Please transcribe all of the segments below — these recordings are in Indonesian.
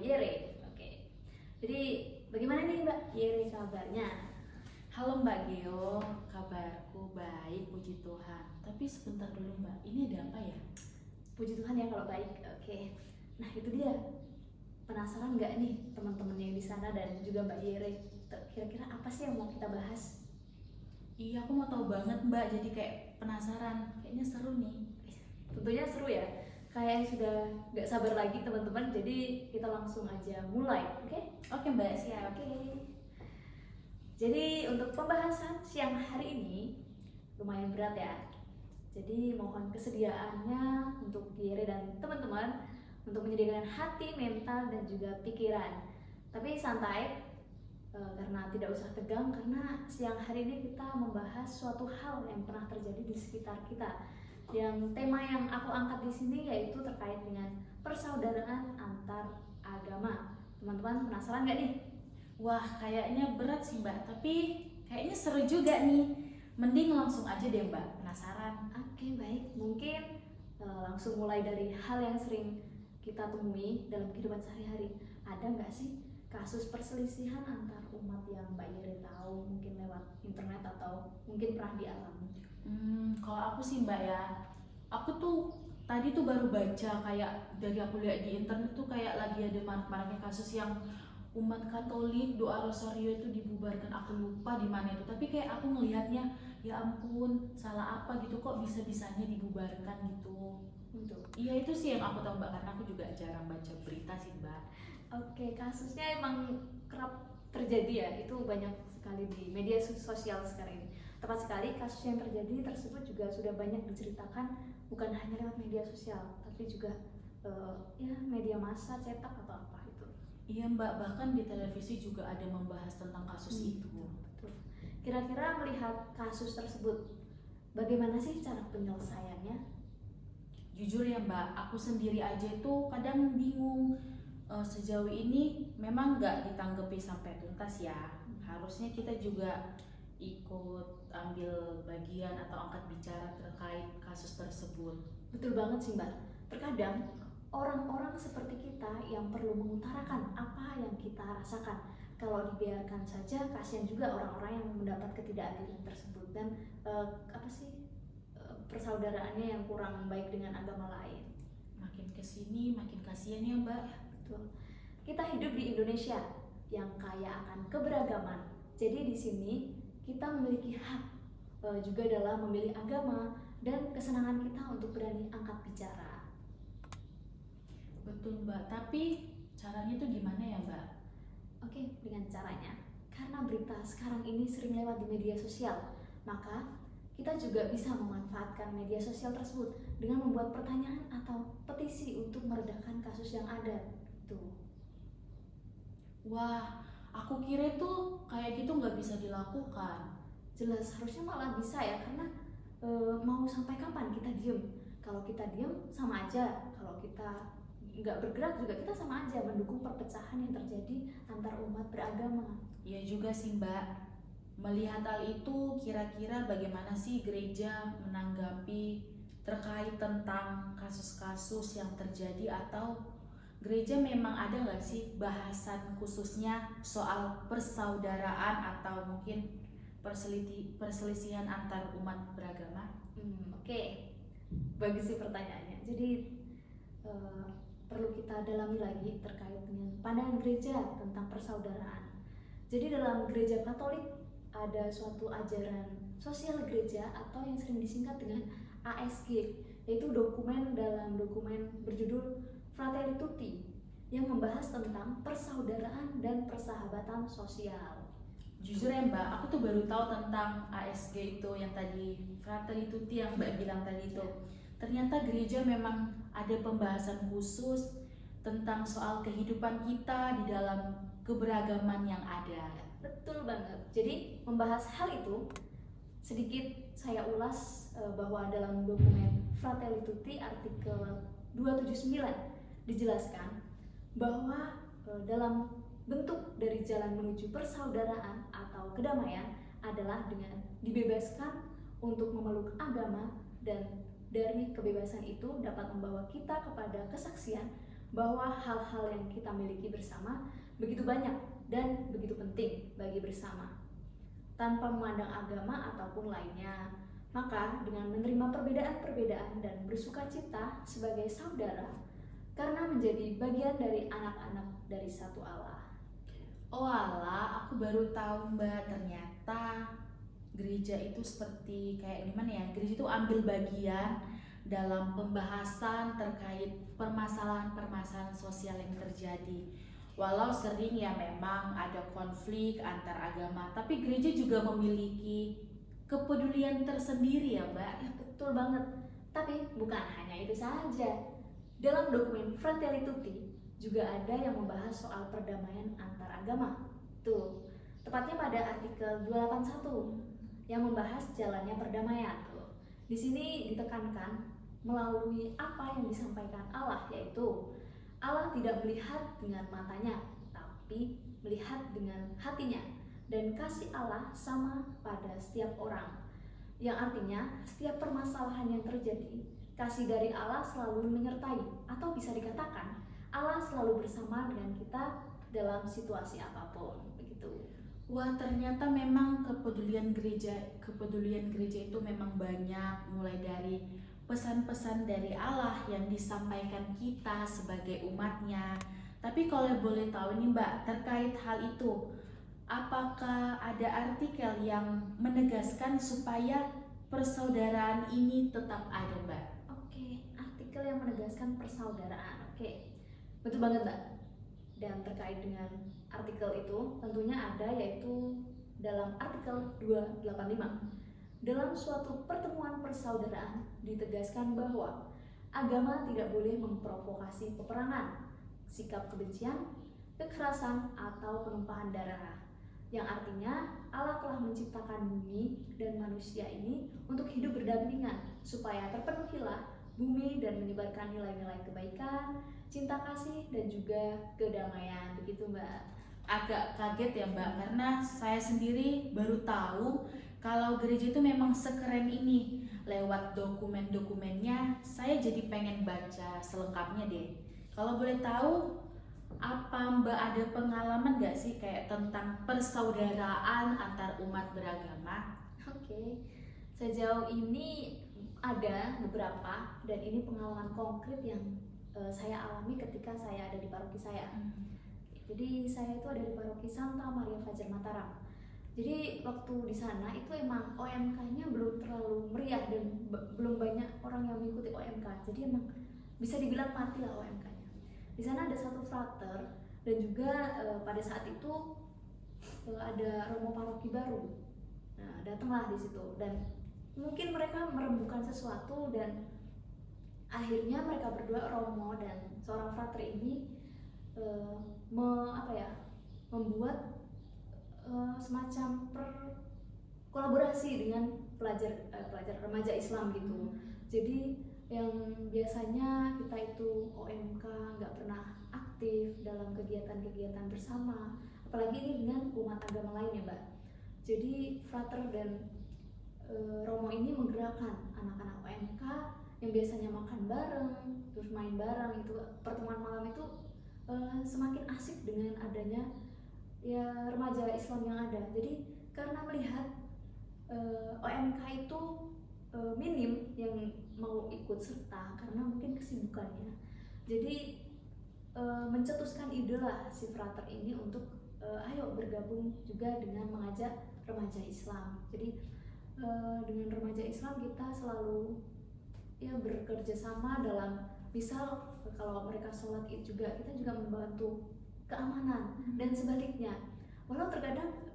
Yere. Oke. Jadi bagaimana nih Mbak Yere kabarnya? Halo Mbak Geo, kabarku baik, puji Tuhan. Tapi sebentar dulu Mbak, ini ada apa ya? Puji Tuhan ya kalau baik. Oke. Nah itu dia. Penasaran nggak nih teman-teman yang di sana dan juga Mbak Yere? Kira-kira apa sih yang mau kita bahas? Iya, aku mau tahu banget Mbak, jadi kayak penasaran. Kayaknya seru nih. Tentunya seru ya. Kayaknya sudah nggak sabar lagi teman-teman. Jadi kita langsung aja mulai. Oke? Oke Mbak, siap. Oke. Jadi untuk pembahasan siang hari ini lumayan berat ya. Jadi mohon kesediaannya untuk Yere dan teman-teman untuk menyediakan hati, mental, dan juga pikiran. Tapi santai, karena tidak usah tegang, karena siang hari ini kita membahas suatu hal yang pernah terjadi di sekitar kita. Yang tema yang aku angkat di sini yaitu terkait dengan persaudaraan antar agama. Teman-teman penasaran nggak nih? Wah, kayaknya berat sih Mbak, tapi kayaknya seru juga nih. Mending langsung aja deh Mbak, penasaran. Oke, baik. Mungkin langsung mulai dari hal yang sering kita temui dalam kehidupan sehari-hari. Ada nggak sih kasus perselisihan antar umat yang Mbak Yere tahu, mungkin lewat internet atau mungkin pernah dialami? Kalau aku sih Mbak ya, aku tuh tadi tuh baru baca kayak dari aku lihat di internet tuh kayak lagi ada marak-maraknya kasus yang umat Katolik doa rosario itu dibubarkan. Aku lupa di mana itu, tapi kayak aku ngelihatnya ya ampun, salah apa gitu kok bisa-bisanya dibubarkan gitu. Untuk Iya, itu sih yang aku tahu Mbak, karena aku juga jarang baca berita sih Mbak. Oke, kasusnya emang kerap terjadi ya. Itu banyak sekali di media sosial sekarang ini. Tepat sekali, kasus yang terjadi tersebut juga sudah banyak diceritakan bukan hanya lewat media sosial, tapi juga ya media massa cetak atau apa itu. Iya Mbak, bahkan di televisi juga ada membahas tentang kasus itu. Betul. Kira-kira melihat kasus tersebut, bagaimana sih cara penyelesaiannya? Jujur ya Mbak, aku sendiri aja tuh kadang bingung. Sejauh ini memang nggak ditanggapi sampai tuntas ya. Harusnya kita juga ikut ambil bagian atau angkat bicara terkait kasus tersebut. Betul banget sih Mbak. Terkadang orang-orang seperti kita yang perlu mengutarakan apa yang kita rasakan. Kalau dibiarkan saja, kasihan juga orang-orang yang mendapat ketidakadilan tersebut dan persaudaraannya yang kurang baik dengan agama lain. Makin kesini makin kasihan ya Mbak. Betul. Kita hidup di Indonesia yang kaya akan keberagaman. Jadi di sini kita memiliki hak juga dalam memilih agama dan kesenangan kita untuk berani angkat bicara. Betul Mbak, tapi caranya tuh gimana ya Mbak? Oke, dengan caranya, karena berita sekarang ini sering lewat di media sosial, maka kita juga bisa memanfaatkan media sosial tersebut dengan membuat pertanyaan atau petisi untuk meredakan kasus yang ada. Tuh. Wah, aku kira tuh kayak gitu nggak bisa dilakukan. Jelas harusnya malah bisa ya, karena mau sampai kapan kita diem? Kalau kita diem sama aja, kalau kita nggak bergerak juga kita sama aja mendukung perpecahan yang terjadi antar umat beragama. Iya juga sih Mbak. Melihat hal itu, kira-kira bagaimana sih gereja menanggapi terkait tentang kasus-kasus yang terjadi, atau gereja memang ada nggak sih bahasan khususnya soal persaudaraan atau mungkin perselisihan antar umat beragama? Oke. Bagus sih pertanyaannya. Jadi perlu kita dalami lagi terkait dengan pandangan gereja tentang persaudaraan. Jadi dalam gereja Katolik ada suatu ajaran sosial gereja atau yang sering disingkat dengan ASG, yaitu dokumen berjudul Fratelli Tutti yang membahas tentang persaudaraan dan persahabatan sosial. Jujur ya Mbak, aku tuh baru tahu tentang ASG itu, yang tadi Fratelli Tutti yang Mbak bilang tadi itu. Ternyata gereja memang ada pembahasan khusus tentang soal kehidupan kita di dalam keberagaman yang ada. Betul banget. Jadi membahas hal itu sedikit saya ulas bahwa dalam dokumen Fratelli Tutti artikel 279 dijelaskan bahwa dalam bentuk dari jalan menuju persaudaraan atau kedamaian adalah dengan dibebaskan untuk memeluk agama, dan dari kebebasan itu dapat membawa kita kepada kesaksian bahwa hal-hal yang kita miliki bersama begitu banyak dan begitu penting bagi bersama, tanpa memandang agama ataupun lainnya. Maka dengan menerima perbedaan-perbedaan dan bersukacita sebagai saudara, karena menjadi bagian dari anak-anak dari satu Allah. Oh alah, aku baru tahu Mbak, ternyata gereja itu seperti kayak gimana ya? Gereja itu ambil bagian dalam pembahasan terkait permasalahan-permasalahan sosial yang terjadi. Walau sering ya memang ada konflik antar agama, tapi gereja juga memiliki kepedulian tersendiri ya Mbak. Ya betul banget. Tapi bukan hanya itu saja. Dalam dokumen Fratelli Tutti juga ada yang membahas soal perdamaian antar agama. Tuh, tepatnya pada artikel 281 yang membahas jalannya perdamaian. Tuh. Di sini ditekankan melalui apa yang disampaikan Allah, yaitu Allah tidak melihat dengan matanya, tapi melihat dengan hatinya. Dan kasih Allah sama pada setiap orang. Yang artinya, setiap permasalahan yang terjadi, kasih dari Allah selalu menyertai. Atau bisa dikatakan, Allah selalu bersama dengan kita dalam situasi apapun. Begitu. Wah, ternyata memang kepedulian gereja itu memang banyak, mulai dari pesan-pesan dari Allah yang disampaikan kita sebagai umatnya. Tapi kalau boleh tahu nih Mbak, terkait hal itu, apakah ada artikel yang menegaskan supaya persaudaraan ini tetap ada Mbak? Oke, artikel yang menegaskan persaudaraan. Oke, betul banget Mbak. Dan terkait dengan artikel itu tentunya ada, yaitu dalam artikel 285. Dalam suatu pertemuan persaudaraan ditegaskan bahwa agama tidak boleh memprovokasi peperangan, sikap kebencian, kekerasan, atau penumpahan darah. Yang artinya Allah telah menciptakan bumi dan manusia ini untuk hidup berdampingan supaya terpenuhilah bumi dan menyebarkan nilai-nilai kebaikan, cinta kasih, dan juga kedamaian. Begitu Mbak. Agak kaget ya Mbak, karena saya sendiri baru tahu kalau gereja itu memang sekeren ini. Lewat dokumen-dokumennya saya jadi pengen baca selengkapnya deh. Kalau boleh tahu, apa Mbak ada pengalaman gak sih kayak tentang persaudaraan antar umat beragama? Oke, sejauh ini ada beberapa, dan ini pengalaman konkret yang saya alami ketika saya ada di paroki saya. Jadi saya itu ada di paroki Santa Maria Fajar Mataram. Jadi waktu di sana itu emang OMK-nya belum terlalu meriah dan belum banyak orang yang mengikuti OMK. Jadi emang bisa dibilang mati lah OMK-nya. Di sana ada satu frater, dan juga pada saat itu ada romo paroki baru. Nah, datanglah di situ, dan mungkin mereka merembukan sesuatu, dan akhirnya mereka berdua, romo dan seorang frater ini, membuat semacam kolaborasi dengan pelajar remaja Islam gitu. Jadi yang biasanya kita itu OMK nggak pernah aktif dalam kegiatan-kegiatan bersama, apalagi ini dengan umat agama lain ya Mbak. Jadi frater dan romo ini menggerakkan anak-anak OMK yang biasanya makan bareng, terus main bareng, itu pertemuan malam itu semakin asik dengan adanya ya remaja Islam yang ada. Jadi karena melihat OMK itu minim yang mau ikut serta karena mungkin kesibukannya, jadi mencetuskan ide lah si frater ini untuk ayo bergabung juga dengan mengajak remaja Islam. Jadi dengan remaja Islam kita selalu ya bekerja sama dalam, misal kalau mereka sholat id juga, kita juga membantu keamanan, dan sebaliknya. Walau terkadang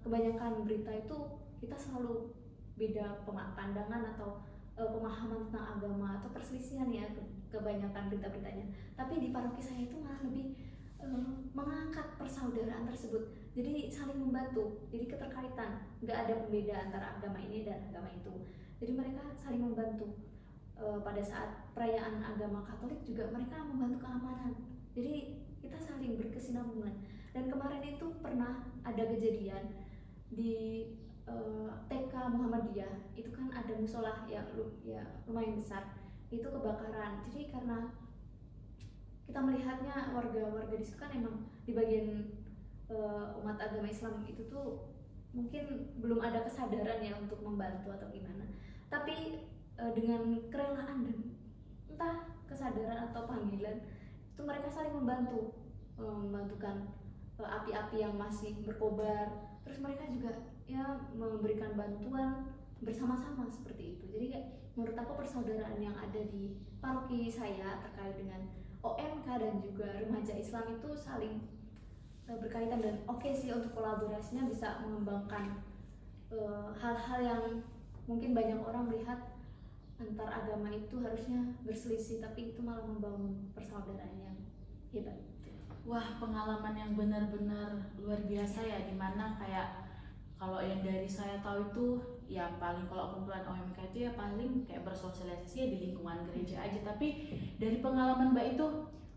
kebanyakan berita itu kita selalu beda pandangan atau pemahaman tentang agama atau perselisihan ya, kebanyakan berita-beritanya. Tapi di paroki saya itu malah lebih mengangkat persaudaraan tersebut. Jadi saling membantu, jadi keterkaitan, nggak ada pembeda antara agama ini dan agama itu. Jadi mereka saling membantu. Pada saat perayaan agama Katolik juga mereka membantu keamanan. Jadi kita saling berkesinambungan. Dan kemarin itu pernah ada kejadian di TK Muhammadiyah, itu kan ada musola yang lumayan besar, itu kebakaran. Jadi karena kita melihatnya warga-warga di situ kan emang di bagian umat agama Islam itu tuh mungkin belum ada kesadaran ya untuk membantu atau gimana. Tapi dengan kerelaan dan entah kesadaran atau panggilan itu mereka saling membantu, membantukan api-api yang masih berkobar. Terus mereka juga ya memberikan bantuan bersama-sama seperti itu. Jadi kayak menurut aku persaudaraan yang ada di paroki saya terkait dengan OMK dan juga remaja Islam itu saling berkaitan dan oke sih untuk kolaborasinya bisa mengembangkan hal-hal yang mungkin banyak orang melihat antar agama itu harusnya berselisih, tapi itu malah membangun persaudaraan yang hebat. Wah, pengalaman yang benar-benar luar biasa ya, dimana kayak kalau yang dari saya tahu itu ya paling kalau kumpulan OMK itu ya paling kayak bersosialisasi ya di lingkungan gereja aja. Tapi dari pengalaman Mbak itu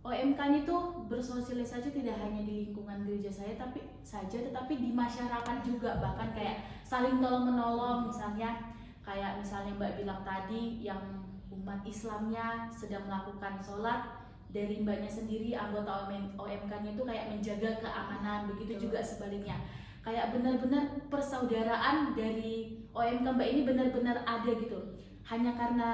OMK-nya itu bersosialisasi tidak hanya di lingkungan gereja saya tetapi di masyarakat juga, bahkan kayak saling tolong menolong. Misalnya Mbak bilang tadi yang umat Islamnya sedang melakukan sholat, dari Mbaknya sendiri anggota OMK-nya itu kayak menjaga keamanan, begitu juga sebaliknya. Kayak benar-benar persaudaraan dari OMK Mbak ini benar-benar ada gitu. Hanya karena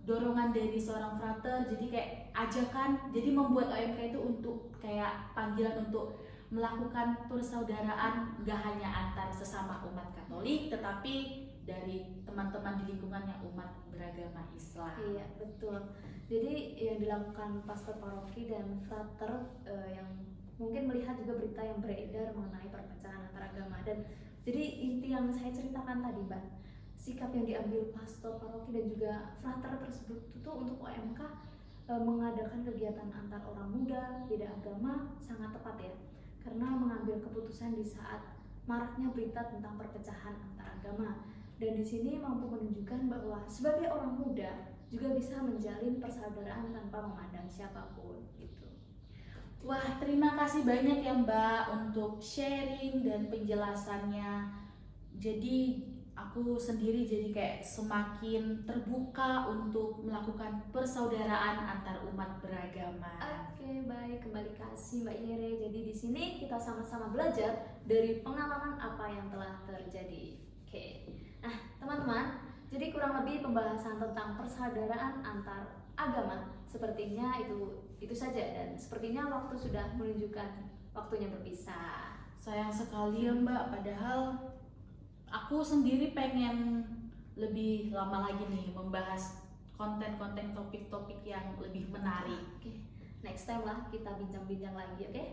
dorongan dari seorang frater, jadi kayak ajakan, jadi membuat OMK itu untuk kayak panggilan untuk melakukan persaudaraan, gak hanya antar sesama umat Katolik, tetapi dari teman-teman di lingkungannya umat beragama Islam. Iya, betul. Jadi yang dilakukan pastor paroki dan frater yang mungkin melihat juga berita yang beredar mengenai perpecahan antar agama, dan jadi inti yang saya ceritakan tadi, Mbak, sikap yang diambil pastor paroki dan juga frater tersebut itu untuk OMK mengadakan kegiatan antar orang muda beda agama sangat tepat ya, karena mengambil keputusan di saat maraknya berita tentang perpecahan antar agama, dan di sini mampu menunjukkan bahwa sebagai orang muda juga bisa menjalin persaudaraan tanpa memandang siapapun gitu. Wah, terima kasih banyak ya Mbak untuk sharing dan penjelasannya. Jadi aku sendiri jadi kayak semakin terbuka untuk melakukan persaudaraan antar umat beragama. Oke, baik, kembali kasih Mbak Yere. Jadi di sini kita sama-sama belajar dari pengalaman apa yang telah terjadi. Oke. Nah, teman-teman, jadi kurang lebih pembahasan tentang persaudaraan antar agama sepertinya itu saja, dan sepertinya waktu sudah menunjukkan waktunya berpisah. Sayang sekali ya Mbak, padahal aku sendiri pengen lebih lama lagi nih membahas konten-konten topik-topik yang lebih menarik. Oke, next time lah kita bincang-bincang lagi, oke?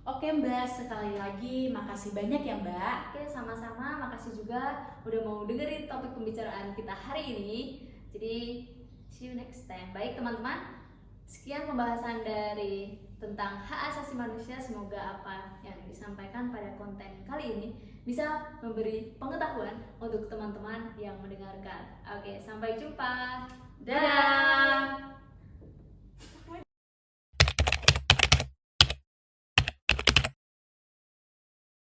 Oke Mbak, sekali lagi makasih banyak ya Mbak. Oke, sama-sama, makasih juga udah mau dengerin topik pembicaraan kita hari ini. Jadi see you next time. Baik teman-teman, sekian pembahasan dari tentang hak asasi manusia. Semoga apa yang disampaikan pada konten kali ini bisa memberi pengetahuan untuk teman-teman yang mendengarkan. Oke, sampai jumpa. Dadah.